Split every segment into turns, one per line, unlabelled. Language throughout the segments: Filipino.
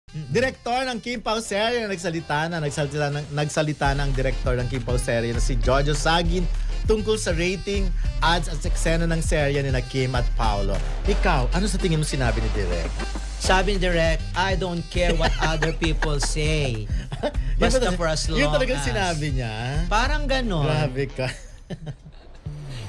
Direktor ng Kim Pao serye na nagsalita ng direktor ng Kim Pao serye na si Jojo Sagin tungkol sa rating, ads at eksena ng serye ni na Kim at Paolo. Ikaw, ano sa tingin mo sinabi ni Direk?
Sabi ni Direk, I don't care what other people say. Basta for as long
Yun talagang
as.
sinabi niya.
Parang ganon.
Grabe ka.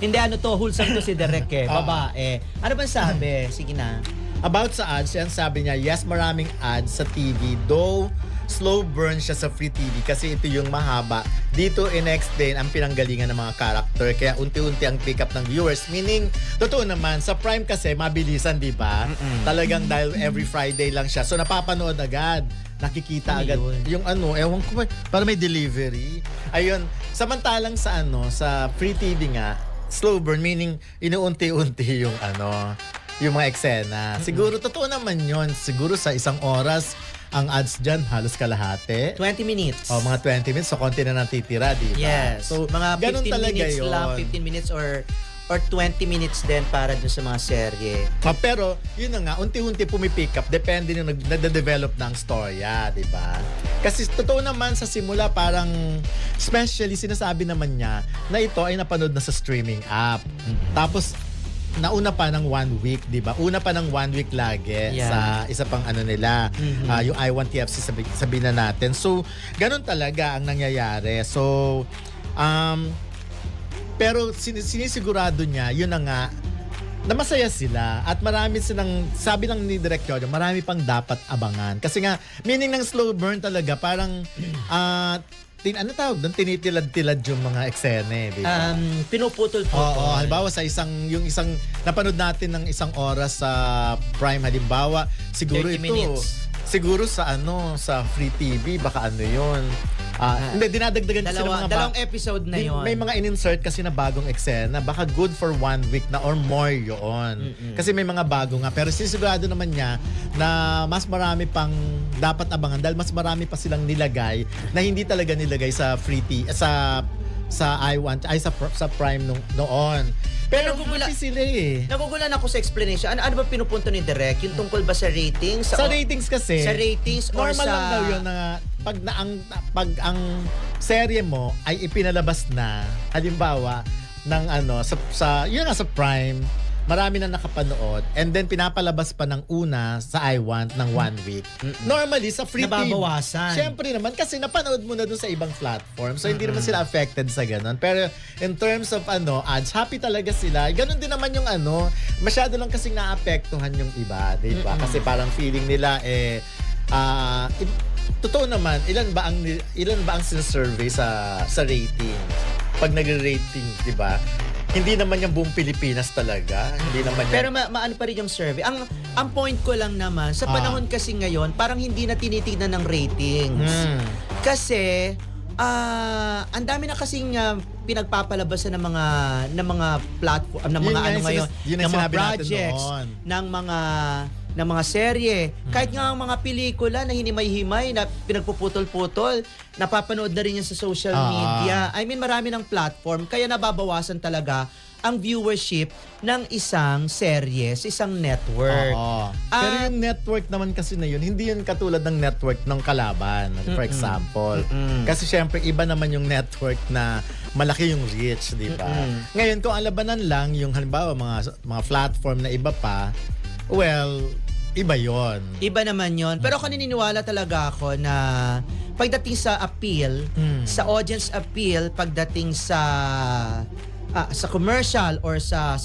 Hindi to, wholesome to si Direk eh. Babae. Ano ba sabi? Sige na.
About sa ads, yan sabi niya, yes, maraming ads sa TV, though slow burn siya sa free TV kasi ito yung mahaba. Dito in-explain ang pinanggalingan ng mga character kaya unti-unti ang pick up ng viewers. Meaning, totoo naman, sa Prime kasi mabilisan, di ba? Talagang dahil every Friday lang siya. So napapanood agad. Nakikita agad yung ewan ko, para may delivery. Ayun, samantalang sa sa free TV nga, slow burn, meaning inuunti-unti yung mga eksena. Siguro, totoo naman yon. Siguro sa isang oras, ang ads dyan, halos kalahati.
20 minutes.
O, mga 20 minutes. So, konti na natitira, di ba?
Yes.
So,
mga 15 minutes
yun.
lang, 15 minutes or 20 minutes din para dun sa mga serye.
Pero, yun na nga, unti-unti pumipick up. Depende nung nagde-develop ng storya, di ba? Kasi totoo naman sa simula, parang especially sinasabi naman niya na ito ay napanood na sa streaming app. Tapos, nauna pa ng 1 week, di ba? Una pa ng 1 week lagi sa isa pang nila, yung I Want TFC sabihin na natin. So, ganun talaga ang nangyayari. So, pero sinisigurado niya, yun na nga, na masaya sila at marami silang, sabi lang ni Direk Jojo, marami pang dapat abangan. Kasi nga, meaning ng slow burn talaga, parang tinitilad-tilad yung mga eksene, di ba?
Pinuputol-putol.
Oo, halimbawa sa isang napanood natin ng isang oras sa Prime, halimbawa, siguro
30
ito,
minutes.
siguro sa sa Free TV, baka yun. Hindi, dinadagdagan kasi ng mga
Dalawang episode na yun.
May mga in-insert kasi na bagong eksena, baka good for 1 week na or more yun. Kasi may mga bago nga, pero sinisigurado naman niya na mas marami pang dapat abangan dahil mas marami pa silang nilagay na hindi talaga nilagay sa Free TV, sa sa Prime noon. Pero happy sila eh.
Nagugulan ako sa explanation. Ano ba pinupunto ni Direk? Yung tungkol ba sa ratings?
Sa ratings kasi.
Sa ratings or
normal
sa...
lang daw yun na pag ang serye mo ay ipinalabas na, halimbawa, ng yun nga sa Prime, marami na nakapanood and then pinapalabas pa ng una sa I Want ng 1 week. Normally, sa free TV,
nababawasan.
syempre naman, kasi napanood mo na dun sa ibang platform. So, hindi naman sila affected sa ganun. Pero, in terms of ads, happy talaga sila. Ganun din naman yung masyado lang kasing naapektuhan yung iba. Diba? Kasi parang feeling nila, totoo naman, ilan ba ang sinasurvey sa rating? Pag nagre-rating, diba? Hindi naman yung buong Pilipinas talaga. Hindi naman yan.
Pero maano pa rin yung survey. Ang point ko lang naman, sa panahon kasi ngayon, parang hindi na tinitignan ng ratings. Kasi, ang dami na kasing pinagpapalabasan ng mga platform, ng mga ngayon, ng mga projects, ng mga serye. Kahit nga ang mga pelikula na hinimay-himay, na pinagpuputol-putol, napapanood na rin yan sa social media. I mean, marami ng platform, kaya nababawasan talaga ang viewership ng isang serye sa isang network.
Pero yung network naman kasi na yun, hindi yun katulad ng network ng kalaban, for example. Kasi syempre, iba naman yung network na malaki yung reach, di ba? Ngayon, kung ang labanan lang, yung halimbawa, mga platform na iba pa, well, iba yon.
Iba naman yon. Pero ako naniniwala talaga ako na pagdating sa appeal, sa audience appeal, pagdating sa commercial or sa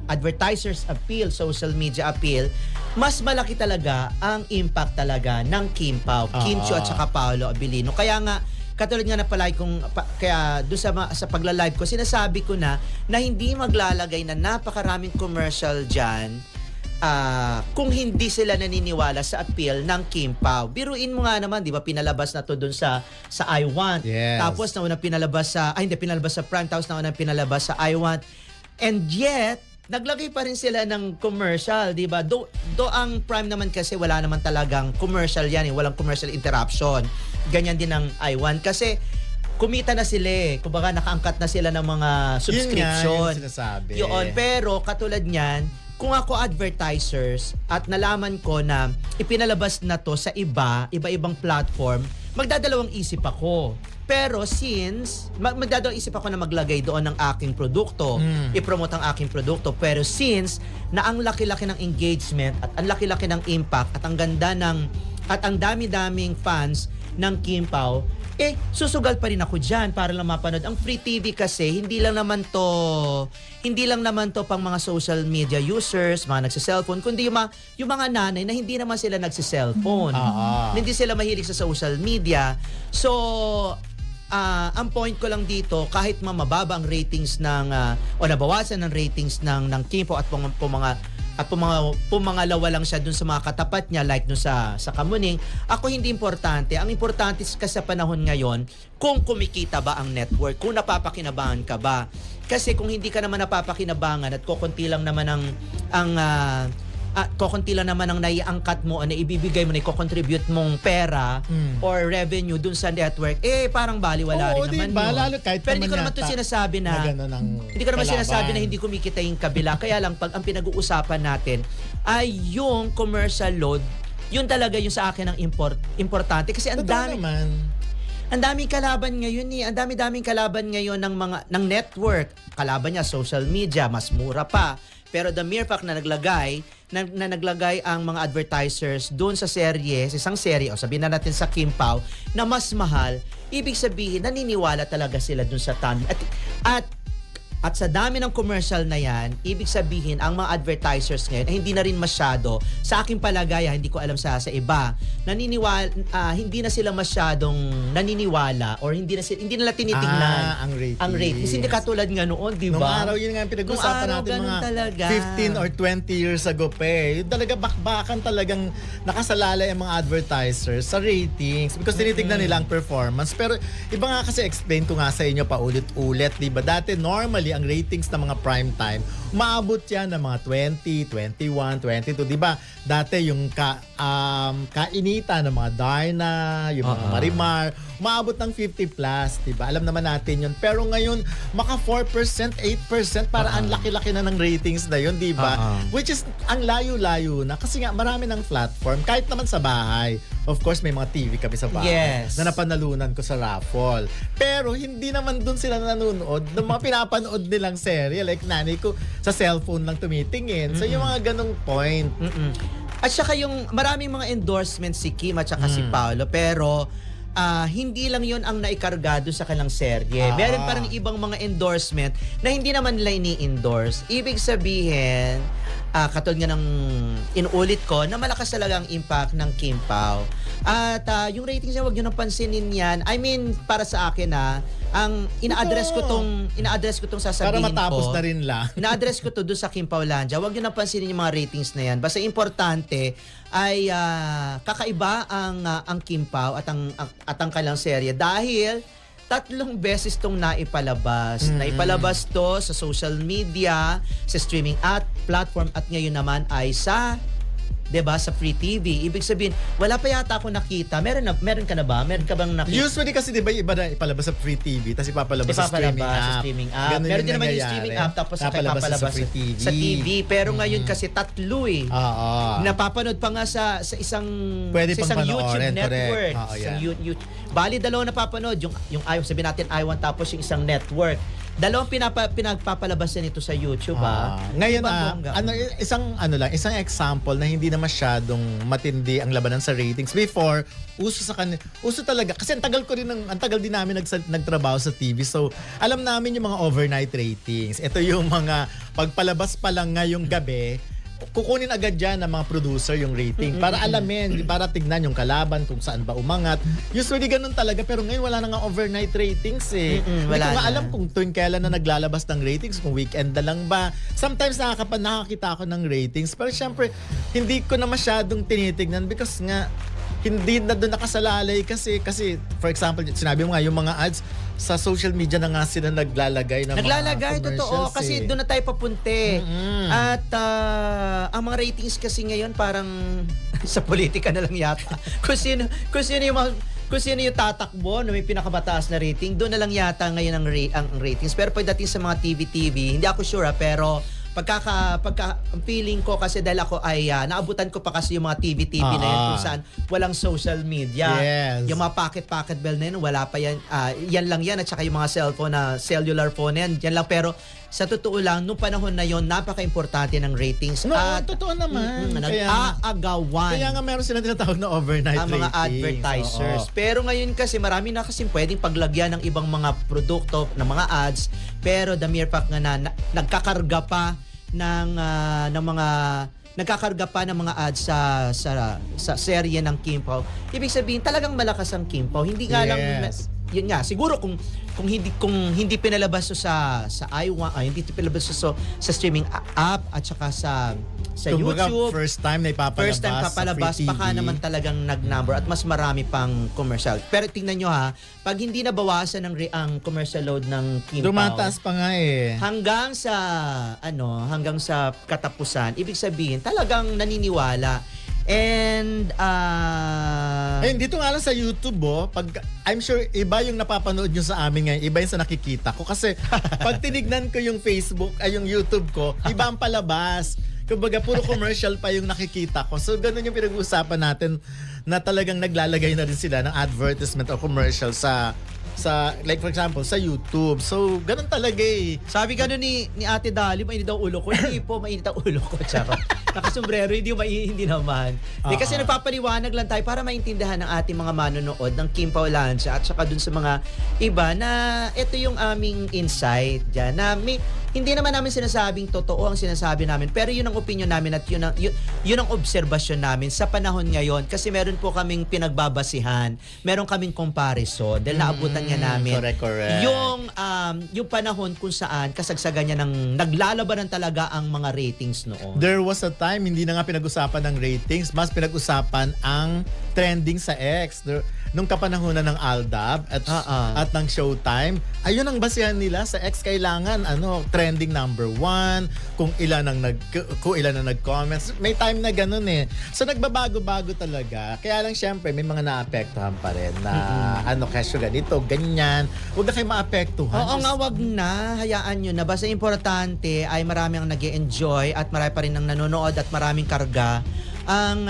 advertisers appeal, social media appeal, mas malaki talaga ang impact talaga ng Kim Pao, Kim Chiu at saka Paolo Abilino. Kaya nga, katulad nga na palay kung kaya doon sa pagla-live ko, sinasabi ko na hindi maglalagay na napakaraming commercial dyan kung hindi sila naniniwala sa appeal ng Kim Pao. Biruin mo nga naman, di ba, pinalabas na to dun sa I Want.
Yes.
Tapos naunang pinalabas sa Prime, tapos naunang pinalabas sa I Want. And yet, naglagay pa rin sila ng commercial, di ba? Do ang Prime naman kasi wala naman talagang commercial yan, walang commercial interruption. Ganyan din ang I Want. Kasi kumita na sila eh. Kumbaga, nakaangkat na sila ng mga subscription.
Yun nga yung sinasabi.
Yun, pero katulad niyan, kung ako advertisers at nalaman ko na ipinalabas na to sa iba-ibang platform, magdadalawang isip ako. Pero since, magdadalawang isip ako na maglagay doon ng aking produkto, i-promote ang aking produkto. Pero since, na ang laki-laki ng engagement at ang laki-laki ng impact at ang ganda ng, at ang dami-daming fans ng Kim Pao, susugal pa rin ako dyan para lang mapanood. Ang free TV kasi, hindi lang naman to pang mga social media users, mga nagsa-cellphone, kundi yung mga nanay na hindi naman sila nagsa-cellphone. Hindi sila mahilig sa social media. So, ang point ko lang dito, kahit mababa ang ratings ng, o nabawasan ang ratings ng Kim Pao at pumangalawa lang siya dun sa mga katapat niya like dun sa Kamuning, ako hindi importante. Ang importante kasi sa panahon ngayon, kung kumikita ba ang network, kung napapakinabangan ka ba. Kasi kung hindi ka naman napapakinabangan at kokonti lang naman ang naiangkat mo, na ibibigay mo, na i-contribute mong pera or revenue dun sa network, parang baliwala rin naman
diba?
yun.
Lalo kahit
pero hindi ko naman ito sinasabi na hindi ko naman sinasabi na hindi kumikita yung kabila. Kaya lang, pag ang pinag-uusapan natin ay yung commercial load, yun talaga yung sa akin ang importante. Kasi ang daming kalaban ngayon Ang dami-daming kalaban ngayon ng network. Kalaban niya social media, mas mura pa. Pero the mere fact na naglagay ang mga advertisers doon sa serye, sa isang serye, o sabihin na natin sa Kim Pao, na mas mahal, ibig sabihin, naniniwala talaga sila doon sa tan. At sa dami ng commercial na yan, ibig sabihin, ang mga advertisers ngayon, hindi na rin masyado, sa aking palagay, hindi ko alam sa iba, hindi na sila masyadong naniniwala or hindi nila tinitingnan ang ratings. Hindi katulad nga noon, di ba?
Nung araw, yun nga ang pinag-usapan natin mga
talaga.
15 or 20 years ago pa Yung talaga bakbakan talagang nakasalalay ang mga advertisers sa ratings because tinitignan nila ang performance. Pero iba nga kasi explain ko nga sa inyo pa ulit-ulit, di ba? Dati normally ang ratings ng mga prime time, maabot yan ng mga 20, 21, 22, di ba? Dati yung kainita ng mga Darna, yung mga Marimar, maabot ng 50 plus, di ba? Alam naman natin yun. Pero ngayon, maka 4%, 8%, para ang laki-laki na ng ratings na yun, di ba? Which is, ang layo-layo na. Kasi nga, marami ng platform. Kahit naman sa bahay. Of course, may mga TV kami sa bahay na napanalunan ko sa raffle. Pero, hindi naman dun sila nanonood ng mga pinapanood nilang serye. Like, nanay ko, sa cellphone lang tumitingin. So, yung mga ganong point.
At saka yung maraming mga endorsements si Kim at saka si Paolo, pero hindi lang yon ang naikargado sa kanilang serye. Meron parang ibang mga endorsement na hindi naman nila ini-endorse. Ibig sabihin, katulad nga ng inuulit ko, na malakas talaga ang impact ng Kim Pao. At yung ratings niya, huwag nyo nang pansinin yan. I mean, para sa akin ang ina-address ko tong sasabihin ko.
Para matapos na rin lang.
Ina-address ko to doon sa Kim Paulandia. Huwag nyo nang pansinin yung mga ratings na yan. Basta importante ay kakaiba ang Kim Pao at ang kanilang serye dahil 3 beses tong naipalabas. Naipalabas to sa social media, sa streaming platform at ngayon naman ay sa 'di ba, sa free TV. Ibig sabihin, wala pa yata ako nakita. Meron ka na ba? Meron ka bang nakita?
Usually kasi 'di ba iba na ipalabas sa free TV, tapos ipapalabas sa streaming app.
Meron din naman yung streaming app tapos papalabas sa free TV. Sa TV. Pero ngayon kasi 3 napapanood pa nga sa isang
pwede
sa isang YouTube
panoorin,
network.
yeah.
YouTube. Bali, 2 napapanood. Yung sabihin natin I1 tapos yung isang network. 2 pinagpapalabas nito sa YouTube
Ngayon isang example na hindi na masyadong matindi ang labanan sa ratings. Before, uso talaga kasi ang tagal din namin nagtrabaho sa TV. So, alam namin yung mga overnight ratings. Ito yung mga pagpalabas pa lang ngayong gabi, kukunin agad dyan ng mga producer yung rating para alamin, para tignan yung kalaban kung saan ba umangat. Usually ganun talaga, pero ngayon wala na nga overnight ratings Hindi ko nga alam kung tuwing kailan na naglalabas ng ratings, kung weekend na lang ba. Sometimes nakakita ako ng ratings, pero syempre hindi ko na masyadong tinitignan because nga hindi na doon nakasalalay kasi for example, sinabi mo nga yung mga ads sa social media na nga sila naglalagay ng mga
totoo. Kasi doon na tayo papunte. At ang mga ratings kasi ngayon parang sa politika na lang yata. Kung sino yung tatakbo na may pinakamataas na rating, doon na lang yata ngayon ang ratings. Pero pagdating sa mga TV, hindi ako sure pero ang feeling ko kasi dahil ako ay naabutan ko pa kasi yung mga TV na yun kung saan walang social media.
Yes.
Yung mga pocket bell na yun, wala pa yan. Yan lang yan at saka yung mga cellphone na cellular phone yan. Yan lang. Pero sa totoo lang, nung panahon na yon napaka-importante ng ratings.
No,
at
totoo naman.
nag-aagawan
Kaya nga meron silang tinatawag na overnight
ang mga
ratings.
advertisers.
Oo.
Pero ngayon kasi marami na kasing pwedeng paglagyan ng ibang mga produkto, ng mga ads. Pero the mere fact nga na nagkakarga pa ng mga ads sa serye ng Kim Pao. Ibig sabihin talagang malakas ang Kim Pao. Hindi nga lang yun nga siguro kung hindi pinalabas so sa hindi pinalabas so sa streaming app at saka sa
Kumbaga,
YouTube.
first time na ipapalabas
First time papalabas,
sa free TV.
baka naman talagang nag-number at mas marami pang commercial. Pero tingnan nyo pag hindi nabawasan ang commercial load ng Kim Pao,
Dumataas pa nga eh.
hanggang sa katapusan, ibig sabihin talagang naniniwala. And
Ayun, dito nga lang sa YouTube, I'm sure iba yung napapanood nyo sa amin ngayon, iba yung sa nakikita ko. Kasi pag tinignan ko yung Facebook, yung YouTube ko, iba ang palabas. Kumbaga, puro commercial pa yung nakikita ko. So, ganun yung pinag-uusapan natin na talagang naglalagay na rin sila ng advertisement o commercial sa like for example, sa YouTube. So, ganun talaga eh.
sabi ganun ni Ate Dali, mainit daw ulo ko. Hindi po, mainit ang ulo ko. Charot. Nakasombrero, hindi naman. Hindi kasi nagpapaliwanag lang tayo para maintindihan ng ating mga manonood ng Kim Pao Lancia at saka dun sa mga iba na ito yung aming insight dyan. Na hindi naman namin sinasabing totoo ang sinasabi namin, pero yun ang opinion namin at yun ang obserbasyon namin sa panahon ngayon kasi meron po kaming pinagbabasihan, meron kaming comparison dahil naabutan nga namin
Correct.
yung panahon kung saan kasagsagan niya ng naglalabanan talaga ang mga ratings noon.
There was a time, hindi na nga pinag-usapan ng ratings, mas pinag-usapan ang trending sa X. Nung kapanahunan ng Aldab at ng Showtime, ayun ang basihan nila sa X. Kailangan trending number 1, kung ilan ang nag-comments. May time na ganun eh. So nagbabago-bago talaga. Kaya lang syempre may mga naapektuhan pa rin na kesyo ganito, ganyan. Huwag na kayo maapektuhan.
Oo nga, wag na. Hayaan nyo na. Basta importante ay marami ang nag-e-enjoy at marami pa rin ang nanonood at maraming karga ang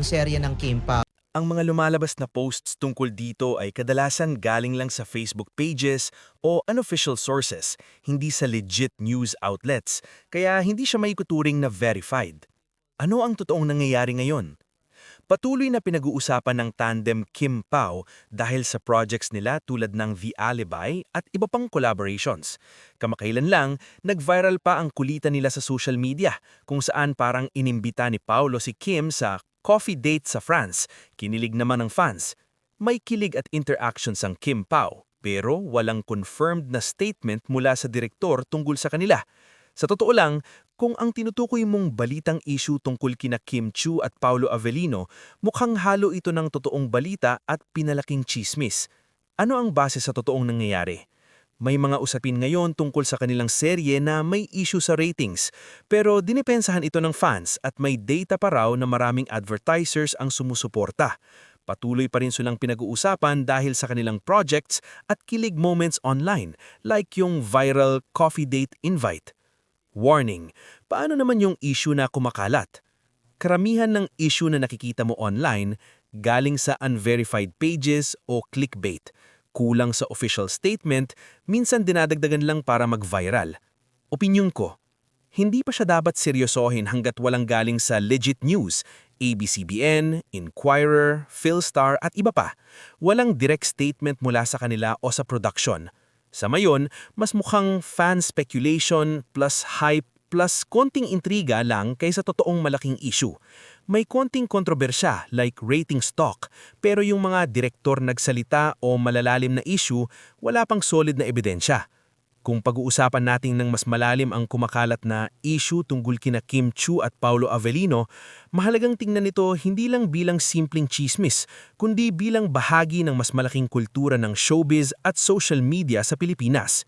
serye ng Kim Pao.
Ang mga lumalabas na posts tungkol dito ay kadalasan galing lang sa Facebook pages o unofficial sources, hindi sa legit news outlets, kaya hindi siya maikuturing na verified. Ano ang totoong nangyayari ngayon? Patuloy na pinag-uusapan ng tandem Kim Pao dahil sa projects nila tulad ng The Alibi at iba pang collaborations. Kamakailan lang, nag-viral pa ang kulitan nila sa social media kung saan parang inimbita ni Paolo si Kim sa coffee date sa France. Kinilig naman ng fans. May kilig at interactions ang Kim Pao, pero walang confirmed na statement mula sa direktor tungkol sa kanila. Sa totoo lang, kung ang tinutukoy mong balitang issue tungkol kina Kim Chiu at Paolo Avellino, mukhang halo ito ng totoong balita at pinalaking chismis. Ano ang base sa totoong nangyayari? May mga usapin ngayon tungkol sa kanilang serye na may issue sa ratings, pero dinipensahan ito ng fans at may data pa raw na maraming advertisers ang sumusuporta. Patuloy pa rin silang pinag-uusapan dahil sa kanilang projects at kilig moments online, like yung viral coffee date invite. Warning, paano naman yung issue na kumakalat? Karamihan ng issue na nakikita mo online galing sa unverified pages o clickbait. Kulang sa official statement, minsan dinadagdagan lang para mag-viral. Opinyon ko, hindi pa siya dapat seryosohin hanggat walang galing sa legit news, ABCBN, Inquirer, Philstar at iba pa. Walang direct statement mula sa kanila o sa production. Sa mayon, mas mukhang fan speculation plus hype plus konting intriga lang kaysa totoong malaking issue. May konting kontrobersya like rating stock, pero yung mga direktor nagsalita o malalalim na issue, wala pang solid na ebidensya. Kung pag-uusapan natin ng mas malalim ang kumakalat na issue tungkol kina Kim Chiu at Paolo Avellino, mahalagang tingnan ito hindi lang bilang simpleng chismis, kundi bilang bahagi ng mas malaking kultura ng showbiz at social media sa Pilipinas.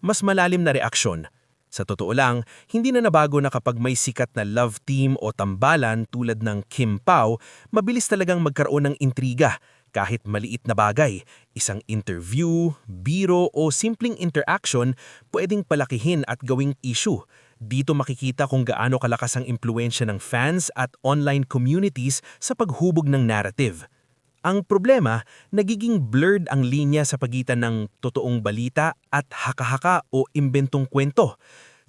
Mas malalim na reaksyon. Sa totoo lang, hindi na nabago na kapag may sikat na love team o tambalan tulad ng Kim Pao, mabilis talagang magkaroon ng intriga. Kahit maliit na bagay, isang interview, biro o simpleng interaction, pwedeng palakihin at gawing issue. Dito makikita kung gaano kalakas ang impluensya ng fans at online communities sa paghubog ng narrative. Ang problema, nagiging blurred ang linya sa pagitan ng totoong balita at haka-haka o imbentong kwento.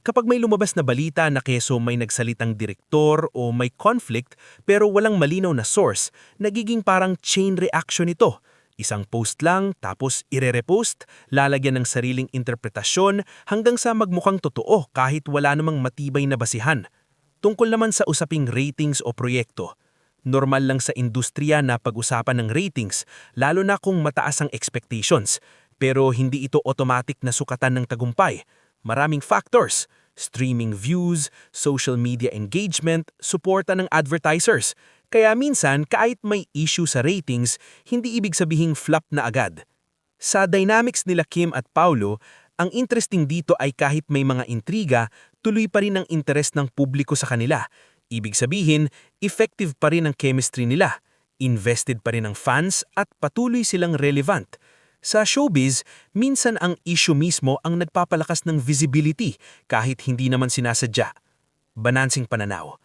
Kapag may lumabas na balita na keso may nagsalitang direktor o may conflict pero walang malinaw na source, nagiging parang chain reaction ito. Isang post lang, tapos ire-repost, lalagyan ng sariling interpretasyon hanggang sa magmukhang totoo kahit wala namang matibay na basihan. Tungkol naman sa usaping ratings o proyekto, normal lang sa industriya na pag-usapan ng ratings, lalo na kung mataas ang expectations. Pero hindi ito automatic na sukatan ng tagumpay. Maraming factors, streaming views, social media engagement, suporta ng advertisers. Kaya minsan, kahit may issue sa ratings, hindi ibig sabihing flop na agad. Sa dynamics nila Kim at Paulo, ang interesting dito ay kahit may mga intriga, tuloy pa rin ang interes ng publiko sa kanila. Ibig sabihin, effective pa rin ang chemistry nila, invested pa rin ang fans at patuloy silang relevant. Sa showbiz, minsan ang issue mismo ang nagpapalakas ng visibility kahit hindi naman sinasadya. Balansing pananaw.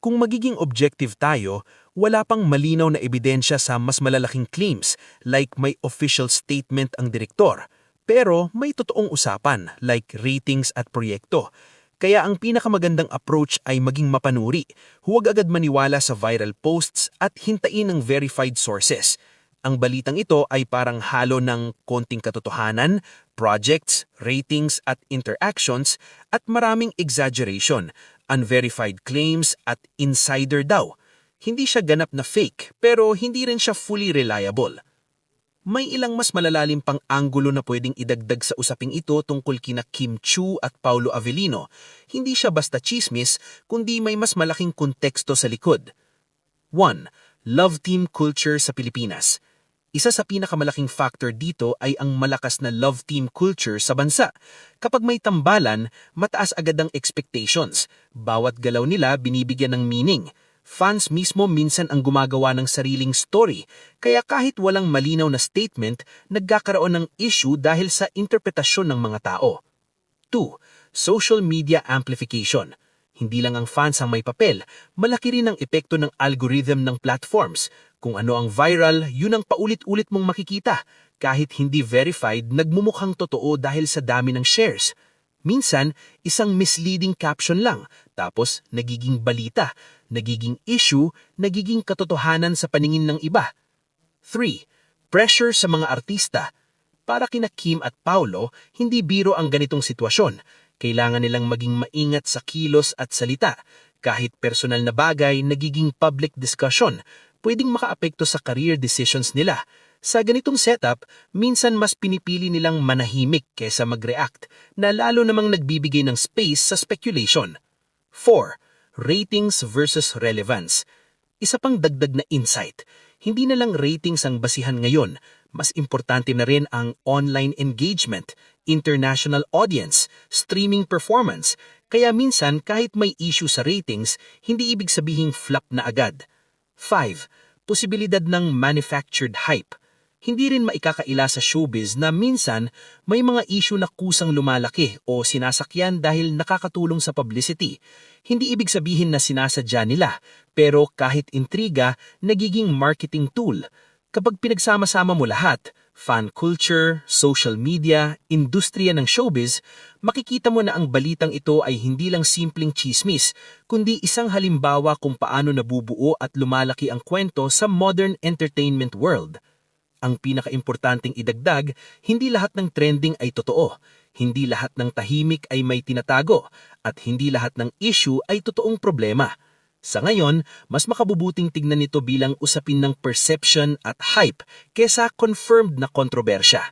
Kung magiging objective tayo, wala pang malinaw na ebidensya sa mas malalaking claims like may official statement ang direktor. Pero may totoong usapan like ratings at proyekto. Kaya ang pinakamagandang approach ay maging mapanuri. Huwag agad maniwala sa viral posts at hintayin ng verified sources. Ang balitang ito ay parang halo ng konting katotohanan, projects, ratings at interactions at maraming exaggeration, unverified claims at insider daw. Hindi siya ganap na fake pero hindi rin siya fully reliable. May ilang mas malalalim pang anggulo na pwedeng idagdag sa usaping ito tungkol kina Kim Chiu at Paulo Avellino. Hindi siya basta chismis kundi may mas malaking konteksto sa likod. 1. Love team culture sa Pilipinas. Isa sa pinakamalaking factor dito ay ang malakas na love team culture sa bansa. Kapag may tambalan, mataas agad ang expectations. Bawat galaw nila binibigyan ng meaning. Fans mismo minsan ang gumagawa ng sariling story, kaya kahit walang malinaw na statement, nagkakaroon ng issue dahil sa interpretasyon ng mga tao. 2. Social media amplification. Hindi lang ang fans ang may papel, malaki rin ang epekto ng algorithm ng platforms. Kung ano ang viral, yun ang paulit-ulit mong makikita. Kahit hindi verified, nagmumukhang totoo dahil sa dami ng shares. Minsan, isang misleading caption lang, tapos nagiging balita, nagiging issue, nagiging katotohanan sa paningin ng iba. 3. Pressure sa mga artista. Para kina Kim at Paulo, hindi biro ang ganitong sitwasyon. Kailangan nilang maging maingat sa kilos at salita. Kahit personal na bagay, nagiging public discussion, pwedeng makaapekto sa career decisions nila. Sa ganitong setup, minsan mas pinipili nilang manahimik kaysa mag-react, na lalo namang nagbibigay ng space sa speculation. 4. Ratings versus relevance. Isa pang dagdag na insight, hindi na lang ratings ang basihan ngayon, mas importante na rin ang online engagement, international audience, streaming performance. Kaya minsan kahit may issue sa ratings, hindi ibig sabihing flop na agad. 5. Posibilidad ng manufactured hype. Hindi rin maikakaila sa showbiz na minsan may mga issue na kusang lumalaki o sinasakyan dahil nakakatulong sa publicity. Hindi ibig sabihin na sinasadya nila, pero kahit intriga, nagiging marketing tool. Kapag pinagsama-sama mo lahat, fan culture, social media, industriya ng showbiz, makikita mo na ang balitang ito ay hindi lang simpleng chismis, kundi isang halimbawa kung paano nabubuo at lumalaki ang kwento sa modern entertainment world. Ang pinakaimportanteng idagdag, hindi lahat ng trending ay totoo, hindi lahat ng tahimik ay may tinatago, at hindi lahat ng issue ay totoong problema. Sa ngayon, mas makabubuting tignan nito bilang usapin ng perception at hype kesa confirmed na kontrobersya.